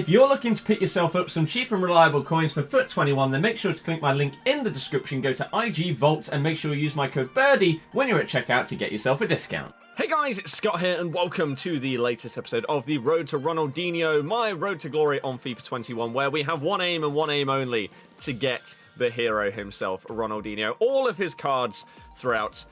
If you're looking to pick yourself up some cheap and reliable coins for FUT 21, then make sure to click my link in the description, go to IG Vault, and make sure you use my code Birdie when you're at checkout to get yourself a discount. Hey guys, it's Scott here, and welcome to the latest episode of the Road to Ronaldinho, my road to glory on FIFA 21, where we have one aim and one aim only, to get the hero himself, Ronaldinho. All of his cards throughout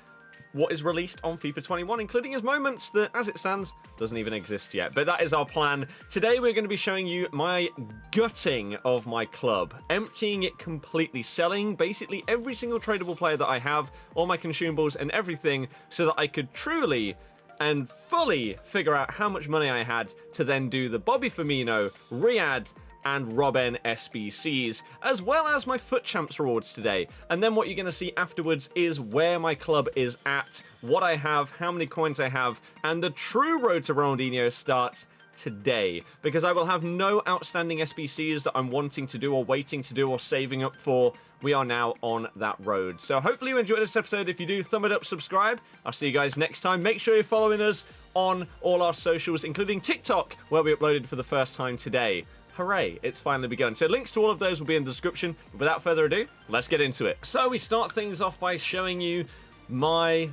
what is released on FIFA 21, including his moments that, as it stands, doesn't even exist yet. But that is our plan. Today we're going to be showing you my gutting of my club, emptying it completely, selling basically every single tradable player that I have, all my consumables and everything, so that I could truly and fully figure out how much money I had to then do the Bobby Firmino, Riyad, and Robin SBCs, as well as my FUT CHAMPS rewards today. And then what you're going to see afterwards is where my club is at, what I have, how many coins I have, and the true road to Ronaldinho starts today, because I will have no outstanding SBCs that I'm wanting to do or waiting to do or saving up for. We are now on that road. So hopefully you enjoyed this episode. If you do, thumb it up, subscribe. I'll see you guys next time. Make sure you're following us on all our socials, including TikTok, where we uploaded for the first time today. Hooray, it's finally begun. So links to all of those will be in the description. But without further ado, let's get into it. So we start things off by showing you my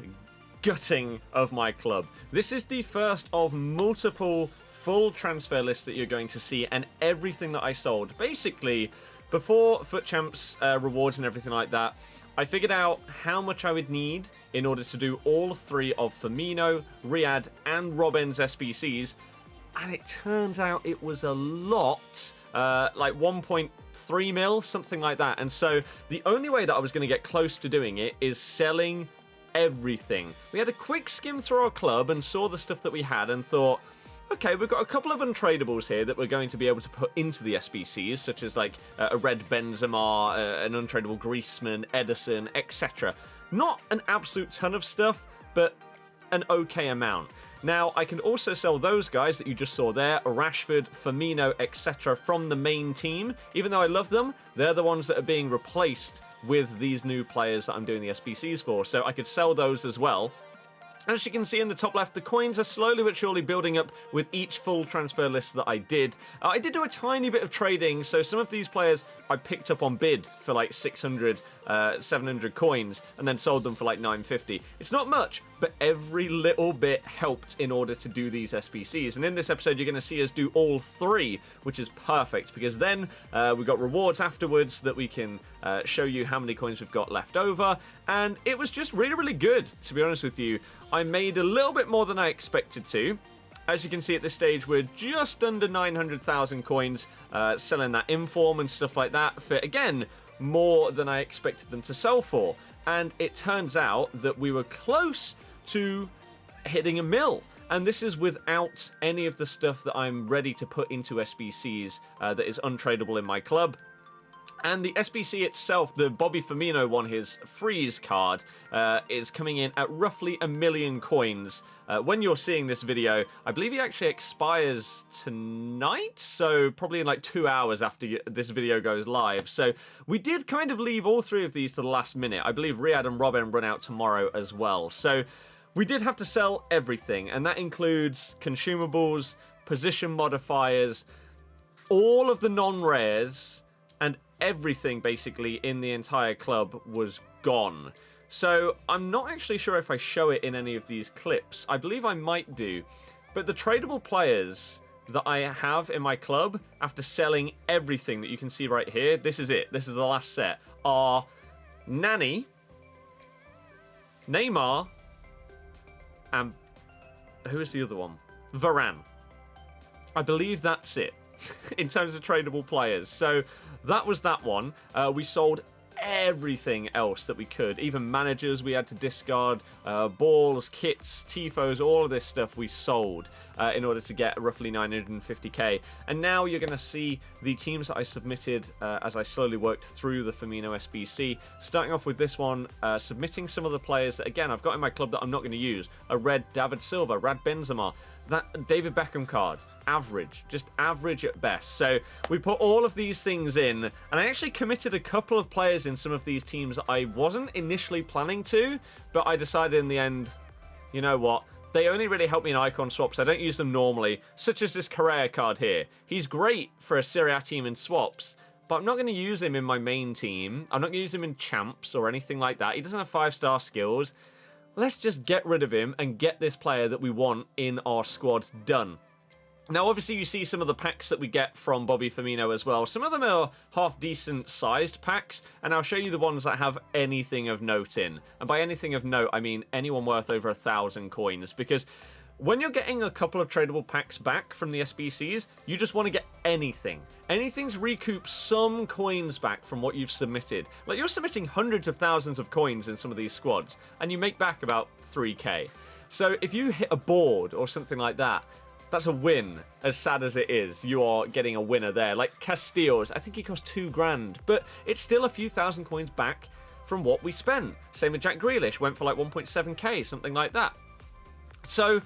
gutting of my club. This is the first of multiple full transfer lists that you're going to see, and everything that I sold. Basically, before FUT CHAMPS rewards and everything like that, I figured out how much I would need in order to do all three of Firmino, Riyad, and Robin's SBCs. And it turns out it was a lot, like 1.3 mil, something like that. And so the only way that I was going to get close to doing it is selling everything. We had a quick skim through our club and saw the stuff that we had and thought, okay, we've got a couple of untradables here that we're going to be able to put into the SBCs, such as like a red Benzema, an untradable Griezmann, Edison, etc. Not an absolute ton of stuff, but an okay amount. Now, I can also sell those guys that you just saw there, Rashford, Firmino, etc. from the main team. Even though I love them, they're the ones that are being replaced with these new players that I'm doing the SBCs for. So I could sell those as well. As you can see in the top left, the coins are slowly but surely building up with each full transfer list that I did. I did do a tiny bit of trading, so some of these players I picked up on bid for like 600, 700 coins, and then sold them for like 950. It's not much, but every little bit helped in order to do these SBCs. And in this episode, you're going to see us do all three, which is perfect, because then we've got rewards afterwards that we can show you how many coins we've got left over. And it was just really, really good, to be honest with you. I made a little bit more than I expected to. As you can see at this stage, we're just under 900,000 coins, selling that inform and stuff like that for, again, more than I expected them to sell for. And it turns out that we were close to hitting a mil. And this is without any of the stuff that I'm ready to put into SBCs that is untradable in my club. And the SBC itself, the Bobby Firmino one, his freeze card, is coming in at roughly 1 million coins. When you're seeing this video, I believe he actually expires tonight, so probably in like 2 hours after this video goes live. So we did kind of leave all three of these to the last minute. I believe Riyad and Robin run out tomorrow as well. So we did have to sell everything, and that includes consumables, position modifiers, all of the non-rares, and everything basically in the entire club was gone. So I'm not actually sure if I show it in any of these clips. I believe I might do. But the tradable players that I have in my club, after selling everything that you can see right here, this is it, this is the last set, are Nani, Neymar, and who is the other one? Varane. I believe that's it in terms of tradable players. So that was that one. We sold everything else that we could. Even managers we had to discard, balls, kits, tifos, all of this stuff we sold in order to get roughly 950k. And now you're going to see the teams that I submitted as I slowly worked through the Firmino SBC. Starting off with this one, submitting some of the players that, again, I've got in my club that I'm not going to use. A red David Silva, red Benzema, that David Beckham card. Average, just average at best. So we put all of these things in, and I actually committed a couple of players in some of these teams that I wasn't initially planning to, but I decided in the end, you know what, they only really help me in icon swaps. I don't use them normally, such as this Correa card here. He's great for a Serie A team in swaps, but I'm not going to use him in my main team. I'm not going to use him in champs or anything like that. He doesn't have 5-star skills. Let's just get rid of him and get this player that we want in our squad done. Now, obviously, you see some of the packs that we get from Bobby Firmino as well. Some of them are half-decent sized packs, and I'll show you the ones that have anything of note in. And by anything of note, I mean anyone worth over 1,000 coins, because when you're getting a couple of tradable packs back from the SBCs, you just want to get anything. Anything to recoup some coins back from what you've submitted. Like, you're submitting hundreds of thousands of coins in some of these squads, and you make back about 3k. So if you hit a board or something like that, that's a win, as sad as it is. You are getting a winner there. Like Castillo's, I think he cost 2 grand, but it's still a few thousand coins back from what we spent. Same with Jack Grealish, went for like 1.7k, something like that. So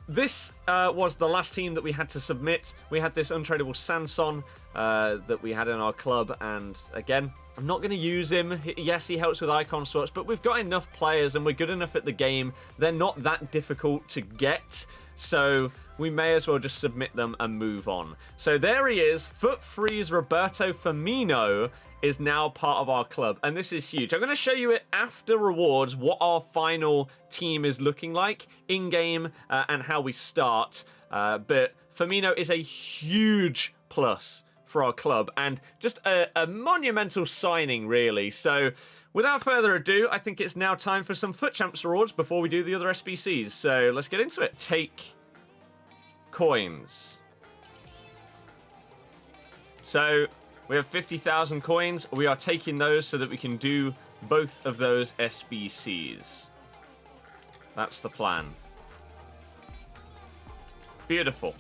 this was the last team that we had to submit. We had this untradeable Sanson that we had in our club, and again, I'm not going to use him. Yes, he helps with icon swaps, but we've got enough players and we're good enough at the game. They're not that difficult to get, so we may as well just submit them and move on. So there he is. Foot Freeze Roberto Firmino is now part of our club, and this is huge. I'm going to show you it after rewards, what our final team is looking like in-game and how we start. But Firmino is a huge plus for our club, and just a monumental signing, really. So without further ado, I think it's now time for some FUT Champs rewards before we do the other SBCs. So let's get into it. Take coins. So we have 50,000 coins. We are taking those so that we can do both of those SBCs. That's the plan. Beautiful.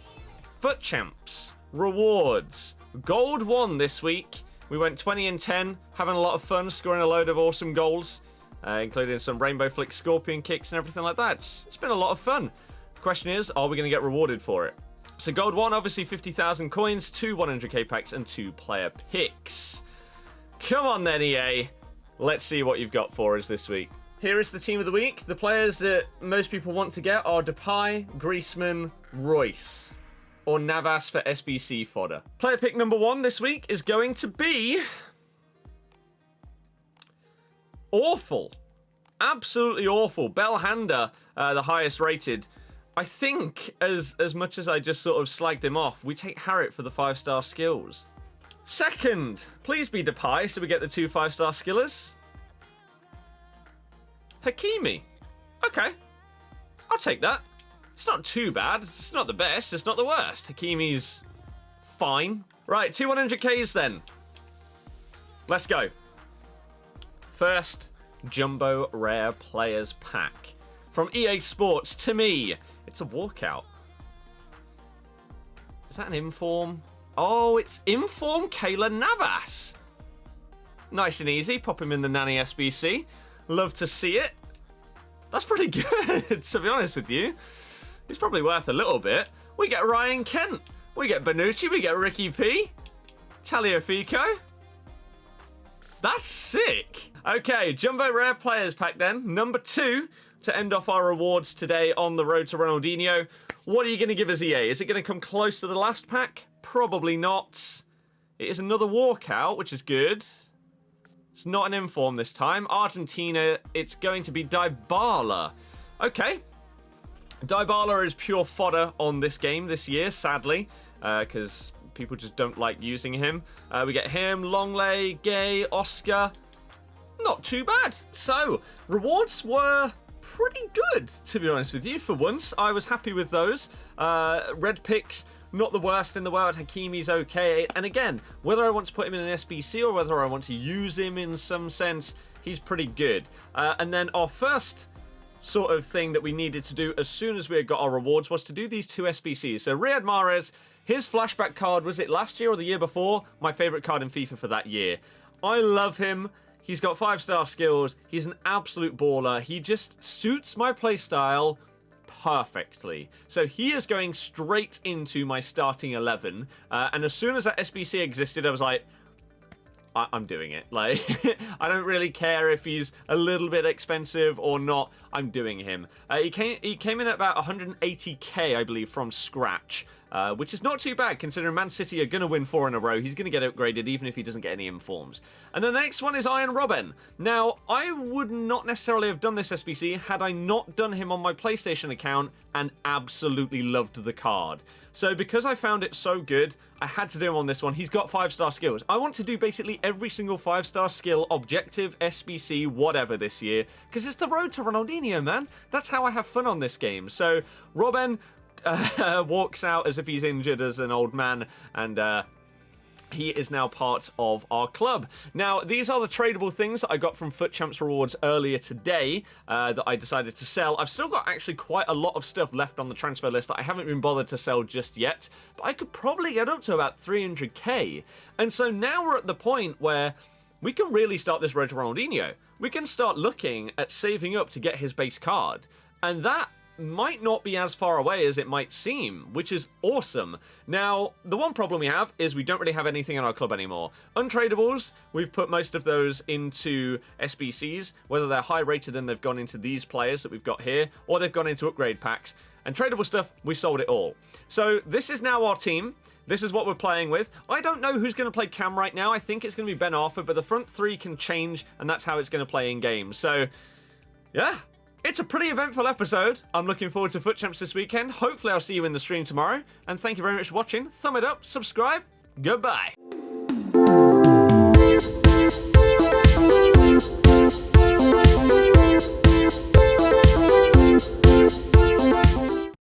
FUT Champs rewards. Gold 1 this week. We went 20 and 10, having a lot of fun, scoring a load of awesome goals, including some rainbow flick scorpion kicks and everything like that. It's been a lot of fun. The question is, are we going to get rewarded for it? So gold 1, obviously 50,000 coins, 2 100k packs, and 2 player picks. Come on then, EA. Let's see what you've got for us this week. Here is the team of the week. The players that most people want to get are Depay, Griezmann, Royce, or Navas for SBC fodder. Player pick number 1 this week is going to be awful. Absolutely awful. Belhanda, the highest rated. I think, as much as I just sort of slagged him off, we take Harriet for the 5-star skills. Second, please be Depay, so we get the 2 5-star skillers. Hakimi. Okay. I'll take that. It's not too bad. It's not the best. It's not the worst. Hakimi's fine. Right, 2 100Ks then. Let's go. First, Jumbo Rare Players Pack. From EA Sports to me. It's a walkout. Is that an inform? Oh, it's inform Keylor Navas. Nice and easy. Pop him in the Nanny SBC. Love to see it. That's pretty good, to be honest with you. He's probably worth a little bit. We get Ryan Kent. We get Bonucci. We get Ricky P. Tagliafico. That's sick. Okay, Jumbo Rare Players Pack then. Number 2 to end off our rewards today on the road to Ronaldinho. What are you going to give us, EA? Is it going to come close to the last pack? Probably not. It is another walkout, which is good. It's not an inform this time. Argentina, it's going to be Dybala. Okay. Dybala is pure fodder on this game this year, sadly, because people just don't like using him. We get him, Longley, Gay, Oscar. Not too bad. So, rewards were pretty good, to be honest with you. For once, I was happy with those. Red picks, not the worst in the world. Hakimi's okay. And again, whether I want to put him in an SBC or whether I want to use him in some sense, he's pretty good. And then our first sort of thing that we needed to do as soon as we had got our rewards was to do these 2 SBCs. So Riyad Mahrez, his flashback card, was it last year or the year before? My favorite card in FIFA for that year. I love him. He's got 5-star skills. He's an absolute baller. He just suits my playstyle perfectly. So he is going straight into my starting 11. And as soon as that SBC existed, I was like, I'm doing it. Like, I don't really care if he's a little bit expensive or not. I'm doing him. He came in at about 180k, I believe, from scratch. Which is not too bad considering Man City are going to win 4 in a row. He's going to get upgraded even if he doesn't get any informs. And the next one is Iron Robin. Now, I would not necessarily have done this SBC had I not done him on my PlayStation account and absolutely loved the card. So because I found it so good, I had to do him on this one. He's got 5-star skills. I want to do basically every single 5-star skill, objective, SBC, whatever this year, because it's the road to Ronaldinho, man. That's how I have fun on this game. So, Robin walks out as if he's injured as an old man, and he is now part of our club. Now, these are the tradable things that I got from FUT Champs rewards earlier today that I decided to sell. I've still got actually quite a lot of stuff left on the transfer list that I haven't been bothered to sell just yet, but I could probably get up to about 300k. And so now we're at the point where we can really start this road to Ronaldinho. We can start looking at saving up to get his base card. And that might not be as far away as it might seem, which is awesome. Now, the one problem we have is we don't really have anything in our club anymore. Untradables, we've put most of those into SBCs, whether they're high rated and they've gone into these players that we've got here, or they've gone into upgrade packs. And tradable stuff, we sold it all. So this is now our team. This is what we're playing with. I don't know who's going to play Cam right now. I think it's going to be Ben Arthur, but the front three can change, and that's how it's going to play in game. So, yeah. It's a pretty eventful episode. I'm looking forward to FUT Champs this weekend. Hopefully I'll see you in the stream tomorrow. And thank you very much for watching. Thumb it up, subscribe. Goodbye.